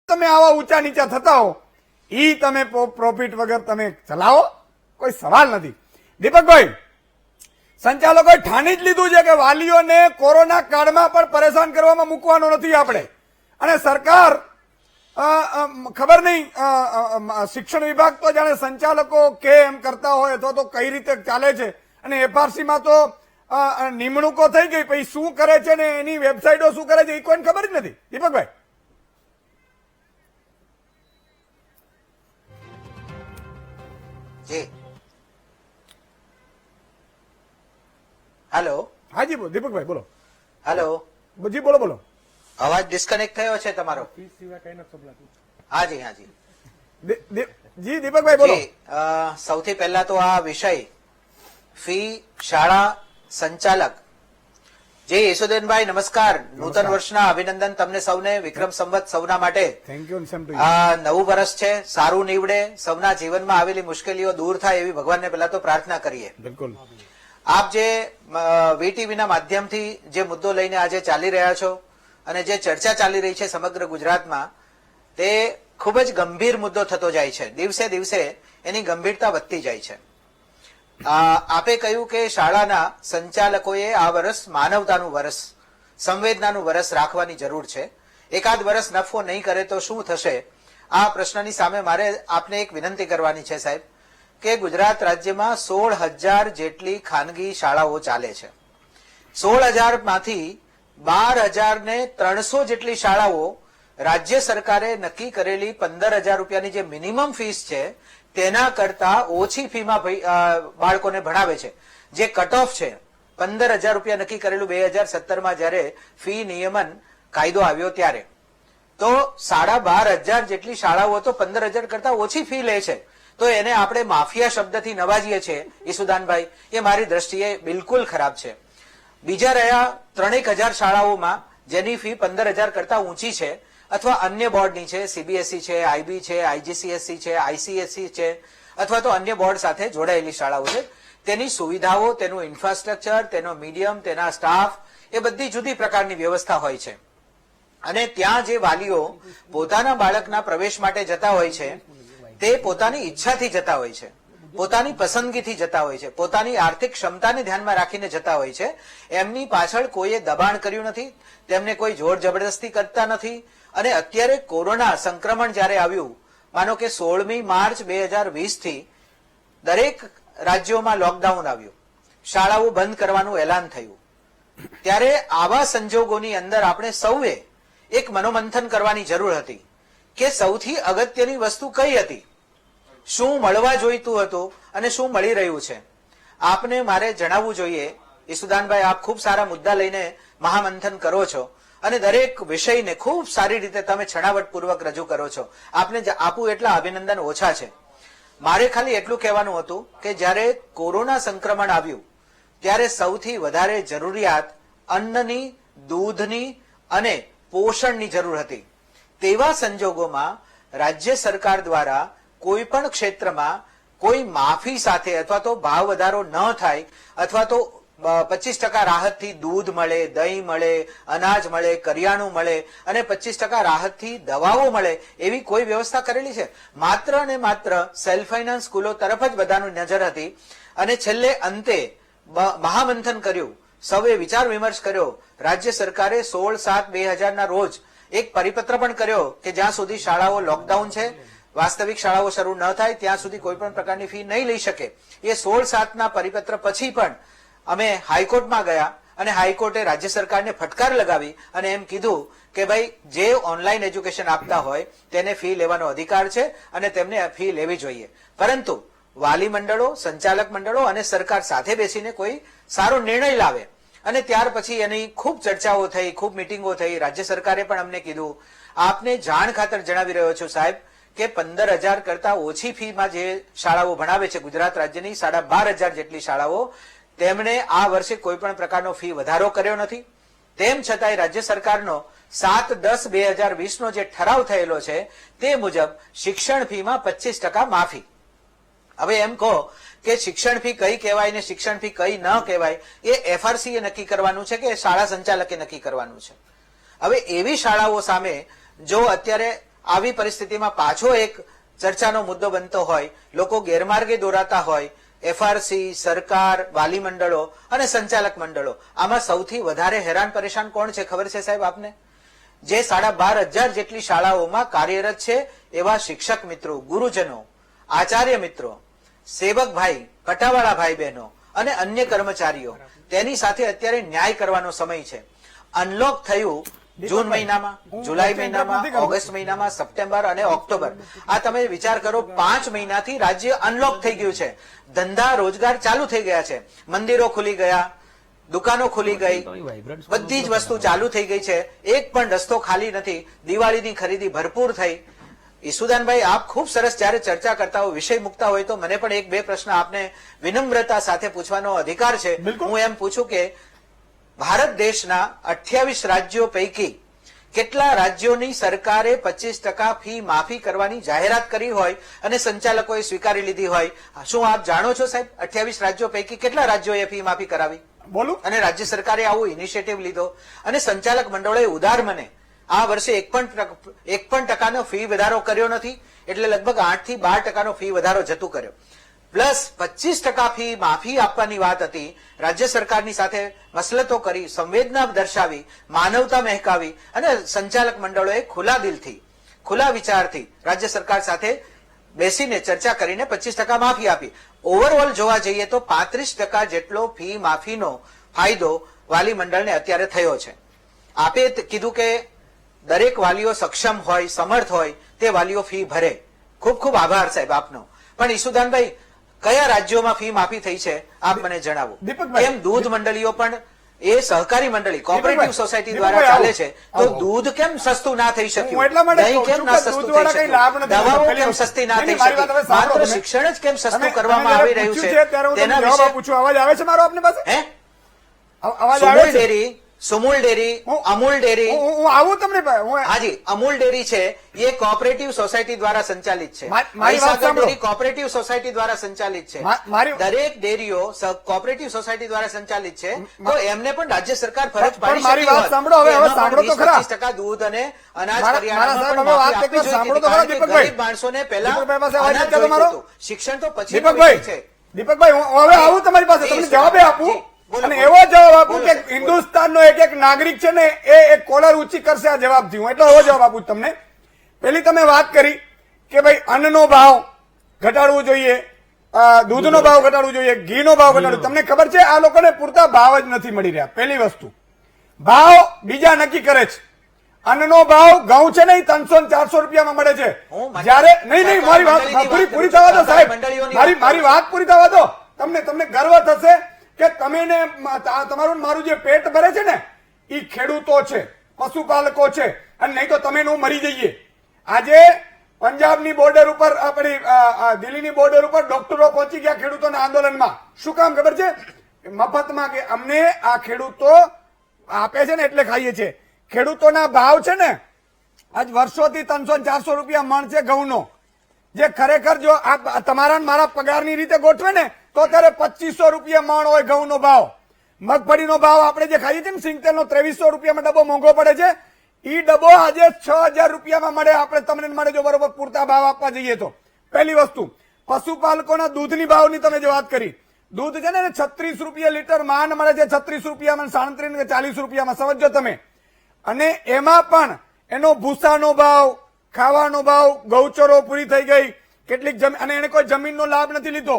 તમે આવા ઊંચા નીચા થતા હો ઈ તમે પ્રોફિટ વગર તમે ચલાવો, કોઈ સવાલ નથી. દીપકભાઈ, સંચાલકોએ ઠાની જ લીધું છે કે વાલીઓને કોરોના કાળમાં પણ પરેશાન કરવામાં મૂકવાનો નથી આપણે. અને સરકાર ખબર નહીં શિક્ષણ વિભાગ તો જાણે સંચાલકો કે એમ કરતા હોય અથવા તો કઈ રીતે ચાલે છે. અને એફઆરસીમાં તો નિમણૂકો થઈ ગઈ, પછી શું કરે છે ને એની વેબસાઇટો શું કરે છે એ કોઈને ખબર જ નથી. દીપકભાઈ, જી હેલો. હાજી દીપકભાઈ બોલો. હેલો જી બોલો બોલો. અવાજ ડિસ્કનેક્ટ થયો છે તમારો. હાજી હાજી જી દીપકભાઈ બોલો. સૌથી પહેલા તો આ વિષય ફી શાળા સંચાલક જે યશોદેનભાઈ, નમસ્કાર. નૂતન વર્ષના અભિનંદન તમને સૌને. વિક્રમ સંવત સૌના માટે. Thank you. આ નવું વર્ષ છે, સારું નીવડે, સૌના જીવનમાં આવેલી મુશ્કેલીઓ દૂર થાય એવી ભગવાનને પહેલા તો પ્રાર્થના કરીએ. બિલકુલ. આપ જે વીટીવીના માધ્યમથી જે મુદ્દો લઈને આજે ચાલી રહ્યા છો અને જે ચર્ચા ચાલી રહી છે સમગ્ર ગુજરાતમાં, તે ખૂબ જ ગંભીર મુદ્દો થતો જાય છે. દિવસે દિવસે એની ગંભીરતા વધતી જાય છે. આપે કહ્યું કે શાળાના સંચાલકોએ આ વર્ષ માનવતાનું વર્ષ, સંવેદનાનું વર્ષ રાખવાની જરૂર છે. એકાદ વર્ષ નફો નહીં કરે તો શું થશે? આ પ્રશ્નની સામે મારે આપને એક વિનંતી કરવાની છે સાહેબ, કે ગુજરાત રાજ્યમાં 16,000 જેટલી ખાનગી શાળાઓ ચાલે છે. 16,000 માંથી 12,300 જેટલી શાળાઓ રાજ્ય સરકારે નક્કી કરેલી 15,000 રૂપિયાની જે મિનિમમ ફીસ છે તેના કરતા ઓછી ફીમાં બાળકોને ભણાવે છે. જે કટ ઓફ છે 15,000 રૂપિયા નક્કી કરેલું 2017માં જયારે ફી નિયમન કાયદો આવ્યો ત્યારે, તો 12,500 જેટલી શાળાઓ તો 15,000 કરતા ઓછી ફી લે છે. તો એને આપણે માફિયા શબ્દથી નવાજીએ છીએ ઈસુદાનભાઈ, એ મારી દ્રષ્ટિએ બિલકુલ ખરાબ છે. બીજા રહ્યા 3,000 શાળાઓમાં જેની ફી 15,000 કરતા ઊંચી છે અથવા અન્ય બોર્ડની છે, સીબીએસઈ છે, આઈબી છે, આઈજીસીએસસી છે, આઈસીએસસી છે, અથવા તો અન્ય બોર્ડ સાથે જોડાયેલી શાળાઓ છે. તેની સુવિધાઓ, તેનું ઇન્ફ્રાસ્ટ્રક્ચર, તેનો મીડિયમ, તેના સ્ટાફ, એ બધી જુદી પ્રકારની વ્યવસ્થા હોય છે. અને ત્યાં જે વાલીઓ પોતાના બાળકના પ્રવેશ માટે જતા હોય છે તે પોતાની ઈચ્છાથી જતા હોય છે, પોતાની પસંદગીથી જતા હોય છે, પોતાની આર્થિક ક્ષમતાને ધ્યાનમાં રાખીને જતા હોય છે. એમની પાછળ કોઈએ દબાણ કર્યું નથી, તેમને કોઈ જોર જબરદસ્તી કરતા નથી. અને અત્યારે કોરોના સંક્રમણ જયારે આવ્યું, માનો કે 16મી માર્ચ 2020 થી દરેક રાજ્યોમાં લોકડાઉન આવ્યું, શાળાઓ બંધ કરવાનું એલાન થયું, ત્યારે આવા સંજોગોની અંદર આપણે સૌએ એક મનોમંથન કરવાની જરૂર હતી કે સૌથી અગત્યની વસ્તુ કઈ હતી, શું મળવા જોઈતું હતું અને શું મળી રહ્યું છે. આપને મારે જણાવવું જોઈએ ઈસુદાનભાઈ, આપ ખૂબ સારા મુદ્દા લઈને મહામંથન કરો છો અને દરેક વિષયને ખૂબ સારી રીતે તમે છણાવટપૂર્વક રજૂ કરો છો. આપને આપું એટલા અભિનંદન ઓછા છે. મારે ખાલી એટલું કહેવાનું હતું કે જ્યારે કોરોના સંક્રમણ આવ્યું ત્યારે સૌથી વધારે જરૂરિયાત અન્નની, દૂધની અને પોષણની જરૂર હતી. તેવા સંજોગોમાં રાજ્ય સરકાર દ્વારા કોઈ પણ ક્ષેત્રમાં કોઈ માફી સાથે અથવા તો ભાવ વધારો ન થાય અથવા તો 25% રાહતથી દૂધ મળે, દહીં મળે, અનાજ મળે, કરિયાણું મળે અને 25% રાહતથી દવાઓ મળે એવી કોઈ વ્યવસ્થા કરેલી છે? માત્ર ને માત્ર સેલ્ફ ફાઇનાન્સ સ્કૂલો તરફ જ બધાની નજર હતી. અને છેલ્લે અંતે મહામંથન કર્યું, સૌએ વિચાર વિમર્શ કર્યો. રાજ્ય સરકારે 16/7/2000 ના રોજ એક પરિપત્ર પણ કર્યો કે જ્યાં સુધી શાળાઓ લોકડાઉન છે, વાસ્તવિક શાળાઓ શરૂ ન થાય ત્યાં સુધી કોઈ પણ પ્રકારની ફી નહીં લઈ શકે. એ 16/7 ના પરિપત્ર પછી પણ અમે હાઈકોર્ટમાં ગયા અને હાઈકોર્ટે રાજ્ય સરકારને ફટકાર લગાવી અને એમ કીધું કે ભાઈ જે ઓનલાઈન એજ્યુકેશન આપતા હોય તેને ફી લેવાનો અધિકાર છે અને તેમને ફી લેવી જોઈએ. પરંતુ વાલી મંડળો, સંચાલક મંડળો અને સરકાર સાથે બેસીને કોઈ સારો નિર્ણય લાવે. અને ત્યાર પછી એની ખૂબ ચર્ચાઓ થઈ, ખૂબ મિટિંગો થઈ. રાજ્ય સરકારે પણ અમને કીધું. આપને જાણ ખાતર જણાવી રહ્યો છું સાહેબ કે 15,000 કરતા ઓછી ફીમાં જે શાળાઓ ભણાવે છે ગુજરાત રાજ્યની 12,500 જેટલી શાળાઓ, તેમણે આ વર્ષે કોઈ પણ પ્રકારનો ફી વધારો કર્યો નથી. તેમ છતાંય રાજ્ય સરકારનો 7/10/2020 નો જે ઠરાવ થયેલો છે તે મુજબ શિક્ષણ ફીમાં 25% માફી. હવે એમ કહો કે શિક્ષણ ફી કઈ કહેવાય ને શિક્ષણ ફી કઈ ન કહેવાય એ એફઆરસીએ નક્કી કરવાનું છે કે શાળા સંચાલકે નક્કી કરવાનું છે. હવે એવી શાળાઓ સામે જો અત્યારે આવી પરિસ્થિતિમાં પાછો એક ચર્ચાનો મુદ્દો બનતો હોય, લોકો ગેરમાર્ગે દોરાતા હોય, એફઆરસી, સરકાર, વાલી મંડળો અને સંચાલક મંડળો, આમાં સૌથી વધારે હેરાન પરેશાન કોણ છે ખબર છે સાહેબ આપને? જે 12,500 જેટલી શાળાઓમાં કાર્યરત છે એવા શિક્ષક મિત્રો, ગુરુજનો, આચાર્ય મિત્રો, સેવક ભાઈ, કટાવાળા ભાઈ બહેનો અને અન્ય કર્મચારીઓ, તેની સાથે અત્યારે ન્યાય કરવાનો સમય છે. અનલોક થયું જૂન મહિનામાં, જુલાઈ મહિનામાં, ઓગસ્ટ મહિનામાં, સપ્ટેમ્બર અને ઓક્ટોબર. આ તમે વિચાર કરો, 5 મહિનાથી રાજ્ય અનલોક થઈ ગયું છે. ધંધા રોજગાર ચાલુ થઈ ગયા છે, મંદિરો ખુલી ગયા, દુકાનો ખુલી ગઈ, બધી જ વસ્તુ ચાલુ થઈ ગઈ છે, એક પણ રસ્તો ખાલી નથી. દિવાળીની ખરીદી ભરપૂર થઈ. ઈસુદાનભાઈ, આપ ખૂબ સરસ જયારે ચર્ચા કરતા હો, વિષય મુકતા હોય તો મને પણ 1-2 પ્રશ્ન આપને વિનમ્રતા સાથે પૂછવાનો અધિકાર છે. હું એમ પૂછું કે ભારત દેશના 28 રાજ્યો પૈકી કેટલા રાજ્યોની સરકારે 25% ફી માફી કરવાની જાહેરાત કરી હોય અને સંચાલકોએ સ્વીકારી લીધી હોય? શું આપ જાણો છો સાહેબ, 28 રાજ્યો પૈકી કેટલા રાજ્યોએ ફી માફી કરાવી? બોલું. અને રાજ્ય સરકારે આવું ઇનિશિયેટિવ લીધો અને સંચાલક મંડળોએ ઉદાર મને આ વર્ષે 1% ફી વધારો કર્યો નથી, એટલે લગભગ 8 થી 12% ફી વધારો જતું કર્યો. પ્લસ 25% ફી માફી આપવાની વાત હતી. રાજ્ય સરકારની સાથે મસલતો કરી, સંવેદના દર્શાવી, માનવતા મહેકાવી અને સંચાલક મંડળોએ ખુલ્લા દિલથી, ખુલ્લા વિચારથી રાજ્ય સરકાર સાથે બેસીને ચર્ચા કરીને 25% માફી આપી. ઓવરઓલ જોવા જઈએ તો 35% જેટલો ફી માફીનો ફાયદો વાલી મંડળને અત્યારે થયો છે. આપે કીધું કે દરેક વાલીઓ સક્ષમ હોય, સમર્થ હોય તે વાલીઓ ફી ભરે. ખૂબ ખૂબ આભાર સાહેબ આપનો. પણ ઈસુદાનભાઈ, કયા રાજ્યોમાં ફી માફી થઈ છે આપ મને જણાવો. કેમ દૂધ મંડળીઓ પણ એ સહકારી મંડળી, કોઓપરેટિવ સોસાયટી દ્વારા ચાલે છે, તો દૂધ કેમ સસ્તું ના થઈ શક્યું? દહીં કેમ ના સસ્તું થઈ શક્યું? દવાઓ કેમ સસ્તી ના થઈ શકી? માત્ર શિક્ષણ જ કેમ સસ્તું કરવામાં આવી રહ્યું છે તેના વિશે પૂછું. અવાજ આવે છે મારો આપની પાસે? હે, અવાજ આવે છે? સુમુલ ડેરી, અમૂલ ડેરી, હું આવું તમને હાજી, અમૂલ ડેરી છે એ કોઓપરેટિવ સોસાયટી દ્વારા સંચાલિત છે. મારી વાત સાંભળો. ડેરી કોઓપરેટિવ સોસાયટી દ્વારા સંચાલિત છે. દરેક ડેરીઓ કોઓપરેટિવ સોસાયટી દ્વારા સંચાલિત છે, તો એમને પણ રાજ્ય સરકાર ફરજ પાડી મારી વાત સાંભળો. હવે સાંભળો તો ખરા. 25% દૂધ અને અનાજ મારા કરિયાણામાં સાહેબ, હવે વાત આપવી એકવાર સાંભળો તો જોઈએ, ખરા, કારણ કે દીપકભાઈ. ગરીબ માણસોને પહેલા દીપકભાઈ પાસે અવાજ અનાજ નથી આવતો મારો? જોઈતું હતું. શિક્ષણ તો પછી દીપકભાઈ, છે. દીપકભાઈ, હું હવે આવું તમારી પાસે, તમને જવાબ આપું બોલો, અને બોલો. એવો જવાબ આપું બોલો, કે બોલો. હિન્દુસ્તાનનો એક નાગરિક છે ને એ એક કોલર ઊંચી કરશે આ જવાબથી. હું એટલો એવો જવાબ આપું તમને. પેલી તમે વાત કરી કે ભાઈ અન્નનો ભાવ ઘટાડવો જોઈએ, દૂધનો ભાવ ઘટાડવો જોઈએ, ઘીનો ભાવ ઘટાડવો. તમને ખબર છે આ લોકોને પૂરતા ભાવ જ નથી મળી રહ્યા. પહેલી વસ્તુ, ભાવ બીજા નક્કી કરે છે. અન્નનો ભાવ ઘઉં છે ને 300-400 રૂપિયામાં મળે છે. જ્યારે નહીં, મારી વાત પૂરી થવા દો સાહેબ, મારી વાત પૂરી થવા દો. તમને ગર્વ થશે કે તમે ને તમારું મારું જે પેટ ભરે છે ને એ ખેડૂતો છે, પશુપાલકો છે, અને નહીં તો તમે હું મરી જઈએ. આજે પંજાબની બોર્ડર ઉપર, આપણી દિલ્હીની બોર્ડર ઉપર ડોક્ટરો પહોંચી ગયા ખેડૂતોના આંદોલનમાં. શું કામ ખબર છે? મફતમાં કે અમને આ ખેડૂતો આપે છે ને એટલે ખાઈએ છીએ. ખેડૂતોના ભાવ છે ને આજ વર્ષોથી 300-400 રૂપિયા મણ છે ઘઉંનો, જે ખરેખર જો આ તમારા મારા પગારની રીતે ગોઠવે ને તો ત્યારે 2500 રૂપિયા મણ હોય ઘઉંનો ભાવ. મગફળીનો ભાવ આપણે જે ખાઈએ છીએ ને સિંગતેલનો 2300 રૂપિયામાં ડબ્બો મોંઘો પડે છે. ઈ ડબ્બો આજે 6000 રૂપિયામાં મળે, આપણે તમને મળે જો બરોબર પૂરતા ભાવ આપવા જઈએ તો. પહેલી વસ્તુ. પશુપાલકોના દૂધની ભાવની તમે જો વાત કરી, દૂધ છે ને 36 રૂપિયા લીટર માંડ મળે છે, 36 રૂપિયામાં, 37 કે 40 રૂપિયામાં, સમજો તમે. અને એમાં પણ એનો ભૂસાનો ભાવ, ખાવાનો ભાવ, ગૌચરો પૂરી થઈ ગઈ, કેટલીક જમીન, અને એને કોઈ જમીનનો લાભ નથી લીધો,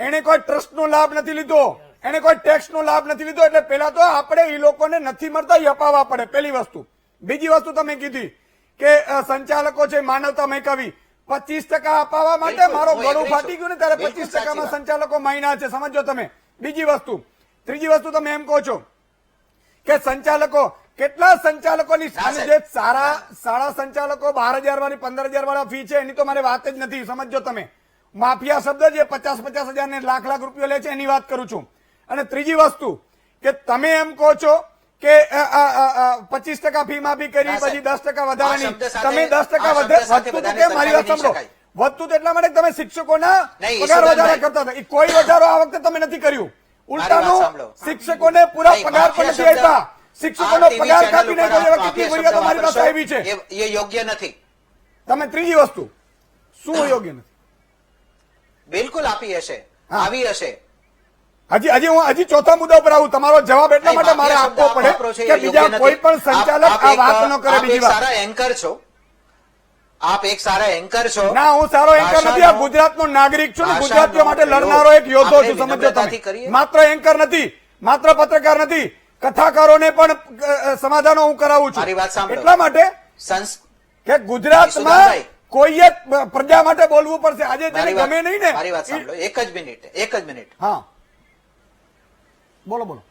એને કોઈ ટ્રસ્ટનો લાભ નથી લીધો, એને કોઈ ટેક્સનો લાભ નથી લીધો. એટલે પેલા તો આપણે એ લોકોને નથી મળતા એ અપાવવા પડે, પહેલી વસ્તુ. બીજી વસ્તુ તમે કીધી કે સંચાલકો છે માનવતા મહેકાવી, 25% અપાવવા માટે મારો ગળું ફાટી ગયું ને ત્યારે 25%માં સંચાલકો મહિના છે, સમજો તમે. બીજી વસ્તુ. ત્રીજી વસ્તુ તમે એમ કહો છો કે સંચાલકો, કેટલા સંચાલકોની જે સારા સંચાલકો 12,000 વાળી 15,000 વાળા ફી છે એની તો મારે વાત જ નથી, સમજો તમે. માફિયા શબ્દ જે 50-50 હજાર ને લાખ રૂપિયા લે છે એની વાત કરું છું. અને ત્રીજી વસ્તુ કે તમે એમ કહો છો કે 25% ફી માફી કરી, પછી 10% વધારાની. તમે 10% વધતું તો કેમ? મારી વાત સાંભળો. વધતું તો એટલા માટે તમે શિક્ષકોના પગાર વધારા કરતા હતા. કોઈ વધારો આ વખતે તમે નથી કર્યું. ઉલટાનું શિક્ષકોને પૂરા પગાર પણ નથી આપ્યા. શિક્ષકોનો પગાર કાપી નાખ્યો. કેટલી ફરિયાદો મારી પાસે આવી છે. એ યોગ્ય નથી. તમે ત્રીજી વસ્તુ શું યોગ્ય નથી? બિલકુલ આપી હશે, હા. આવી હશે. હજી ચોથા મુદ્દા ઉપર આવું. તમારો જવાબ એટલા માટે મારે આપવો પડે કે બીજા કોઈ પણ સંચાલક આ વાત ન કરે. બીજી વાત, સારા એન્કર છો, આપ એક સારા એન્કર છો. ના, હું સારો એન્કર નથી. આ ગુજરાતનો નાગરિક છું ને ગુજરાતીઓ માટે લડનારો એક યોદ્ધો છું. સમજો તમે, માત્ર એન્કર નથી, માત્ર પત્રકાર નથી, કથાકારોને પણ સમાધાનો હું કરાવું છું. મારી વાત સાંભળો. એટલા માટે કે ગુજરાતમાં ઈસુદાનભાઈ, કોઈએ પ્રજા માટે બોલવું પડશે. આજે જેને ગમે નહીં ને, મારી વાત સાંભળો, એક જ મિનિટ. હા, બોલો બોલો.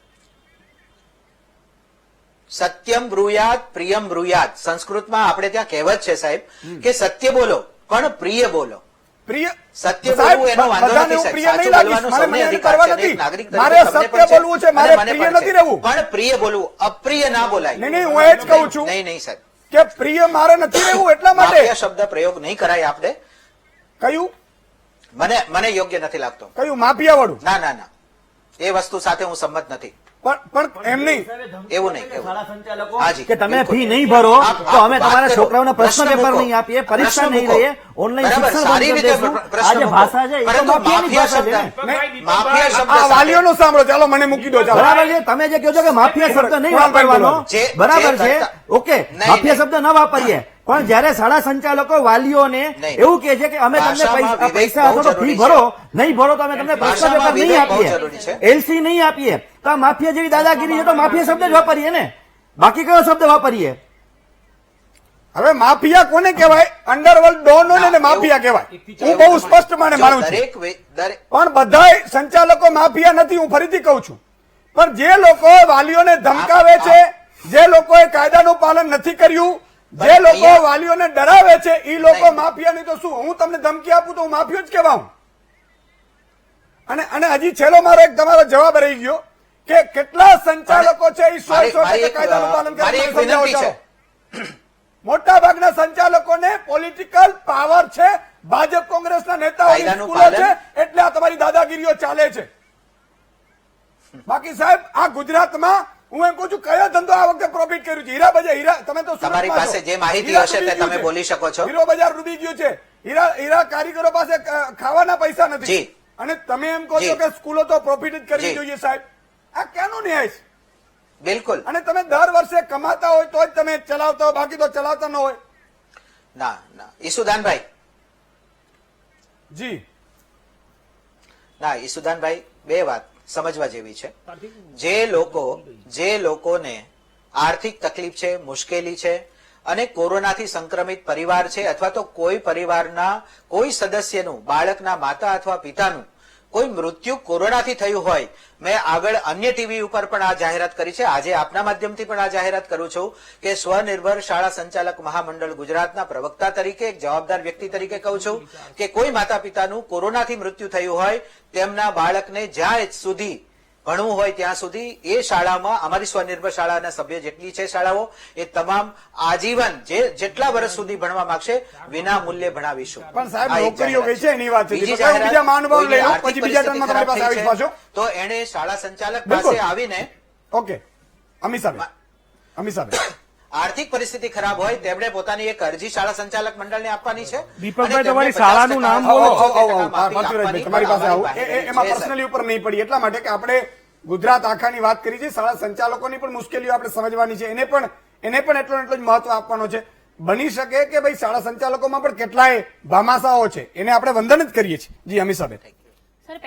સત્યમ બ્રુયાત પ્રિયમ બ્રુયાત, સંસ્કૃતમાં આપણે ત્યાં કહેવત છે સાહેબ કે સત્ય બોલો પણ પ્રિય બોલો. પ્રિય સત્ય બોલવું એનો વાંધો બધાને નથી હું સાહેબ. પ્રિય નહીં સાચું લાગીશ. બોલવાનો મારે સૌને મને અધિકાર કરવા છે અને નથી. એક નાગરિક તરીકે મારે તમને સત્ય પણ છે બોલવું છે, અને મારે મને પ્રિય પણ નથી છે. રહેવું. પણ પ્રિય બોલવું, અપ્રિય ના બોલાય. નહીં, હું એ જ કહું છું નહીં સાહેબ, કે પ્રિય મારે નથી રહેવું. એટલા માટે માફિયા શબ્દ પ્રયોગ નહીં કરાય આપણે. કયું મને યોગ્ય નથી લાગતો. કયું માફિયા વાળું? ના, એ વસ્તુ સાથે હું સંમત નથી. પણ એમ નહીં. એવું નહીં. શાળા સંચાલકો હાજી, કે તમે બિલકુલ. ફી નહીં ભરો આપ તો અમે વાત તમારા કરો. છોકરાઓને પ્રશ્ન પ્રશ્ન પેપર મૂકો. નહીં આપીએ, પરીક્ષા પ્રશ્ન નહીં મૂકો. લઈએ, ઓનલાઈન બરાબર, શિક્ષણ સારી બંધ કરી રીતે દેશું. પ્રશ્ન આ જે મૂકો. ભાષા છે એ તો પરંતુ માફિયાની જ ભાષા છે ને. માફિયા શબ્દ આ સાથે- વાલીઓનું સાંભળો. ચાલો, મને મૂકી દો. ચાલો, બરાબર છે. તમે જે કહો છો કે માફિયા શબ્દ નહીં વાપરવાનો, જે- બરાબર જે છે, કરતા- ઓકે, નહીં, માફિયા નહીં. શબ્દ ન વાપરીએ. પણ જયારે શાળા સંચાલકો વાલીઓને નહીં. એવું કહે છે કે અમે તમને ભાષામાં વિવેક પૈસા બહુ આપો તો ફી જરૂરી ભરો, નહીં ભરો તો અમે તમને પ્રશ્ન ભાષામાં પેપર નહીં વિવેક બહુ આપીએ, જરૂરી છે. એલસી નહીં આપીએ. તો આ માફિયા જેવી દાદાગીરી છે તો માફિયા શબ્દ જ વાપરીએ ને, બાકી કયો શબ્દ વાપરીએ? હવે માફિયા કોને કહેવાય? અંડરવર્લ્ડ ડોનો ને માફિયા કહેવાય. હું બહુ સ્પષ્ટ મને જો માનું છું. દરેક પણ બધાય સંચાલકો માફિયા નથી. હું ફરીથી કહું છું. પણ જે લોકો વાલીઓને ધમકાવે છે, જે લોકોએ કાયદાનું પાલન નથી કર્યું, જે લોકો વાલીઓને ડરાવે છે, એ લોકો માફિયા નહીં તો શું? હું તમને ધમકી આપું તો હું માફિયો જ કહેવાઉં? અને હજી છેલ્લો મારો એક તમારો જવાબ રહી ગયો કે કેટલા સંચાલકો છે એ 100% કાયદાનું પાલન કરે. મારી એક મને સમજાવો વિનંતી છે. ચાલો. મોટા ભાગના સંચાલકોને પોલિટિકલ પાવર છે, ભાજપ કોંગ્રેસના નેતાઓની કાયદાનું સ્કૂલો છે, પાલન. એટલે આ તમારી દાદાગીરીઓ ચાલે છે. બાકી સાહેબ, આ ગુજરાતમાં હું એમ કહું છું, કયો ધંધો આ વખતે પ્રોફિટ કર્યું છે? હીરા, તમે તો સુરતમાં તમારી છો. પાસે જે માહિતી હીરા હશે તે ડૂબી તમે ગયું બોલી છે. શકો છો. હીરો બજાર ડૂબી ગયું છે. હીરા કારીગરો પાસે ખાવાના પૈસા નથી. જી. અને તમે એમ કહો છો જી. કે સ્કૂલો તો પ્રોફિટ જ કરવી જી. જોઈએ. સાહેબ, આ ક્યાંનો ન્યાય છે? બિલકુલ અને તમે દર વર્ષે કમાતા હોય તો જ તમે ચલાવતા હોય, બાકી તો ચલાવતા ન હોય. ના. ઈસુદાનભાઈ, જી, ઈસુદાનભાઈ, બે વાત સમજવા જેવી છે. જે લોકોને આર્થિક તકલીફ છે, મુશ્કેલી છે અને કોરોનાથી સંક્રમિત પરિવાર છે, અથવા તો કોઈ પરિવારના કોઈ સદસ્યનું, બાળકના માતા અથવા પિતાનું કોઈ મૃત્યુ કોરોનાથી થયું હોય, મેં આગળ અન્ય ટીવી ઉપર પણ આ જાહેરાત કરી છે, આજે આપના માધ્યમથી પણ આ જાહેરાત કરું છું કે સ્વનિર્ભર શાળા સંચાલક મહામંડળ ગુજરાતના પ્રવક્તા તરીકે, એક જવાબદાર વ્યક્તિ તરીકે કહું છું કે કોઈ માતા પિતાનું કોરોનાથી મૃત્યુ થયું હોય, તેમના બાળકને જ્યાં સુધી ભણવું હોય ત્યાં સુધી એ શાળામાં, અમારી સ્વનિર્ભર શાળાના સભ્ય જેટલી છે શાળાઓ, એ તમામ આજીવન જેટલા વર્ષ સુધી ભણવા માંગશે વિના મૂલ્યે ભણાવીશું. પણ સાહેબ, આ એક નોકરીઓ જાહેરાત ગઈ છે એની વાત છે. બીજી બીજા જાહેરાત, મહાનુભાવ લઈ લો, કોઈની પછી બીજા આર્થિક ટર્મમાં તમારી પાસે પરિસ્થિતિ આવીશ પાછો. તો એને શાળા સંચાલક બિલકુલ. પાસે આવીને, ઓકે, અમી સાહેબ, આર્થિક પરિસ્થિતિ ખરાબ હોય તેમણે પોતાની એક અરજી શાળા સંચાલક મંડળને આપવાની છે. દીપકભાઈ, અને તેમને તમારી શાળાનું 50% નામ આવો, બોલો. આવો, આવો, આવો. માફી પૃથ્વીરાજભાઈ, આપવાની તમારી પાસે આવું. અમારી એમાં છે, પર્સનલી ઉપર નહીં પડી. એટલા માટે કે આપણે ગુજરાત આખાની વાત કરી છે. શાળા સંચાલકોની પણ મુશ્કેલીઓ આપણે સમજવાની છે. એને પણ એટલો જ મહત્વ આપવાનો છે. બની શકે કે ભાઈ શાળા સંચાલકોમાં પણ કેટલાય ભામાશાઓ છે, એને આપણે વંદન જ કરીએ છીએ. જી, અમી સાહેબ.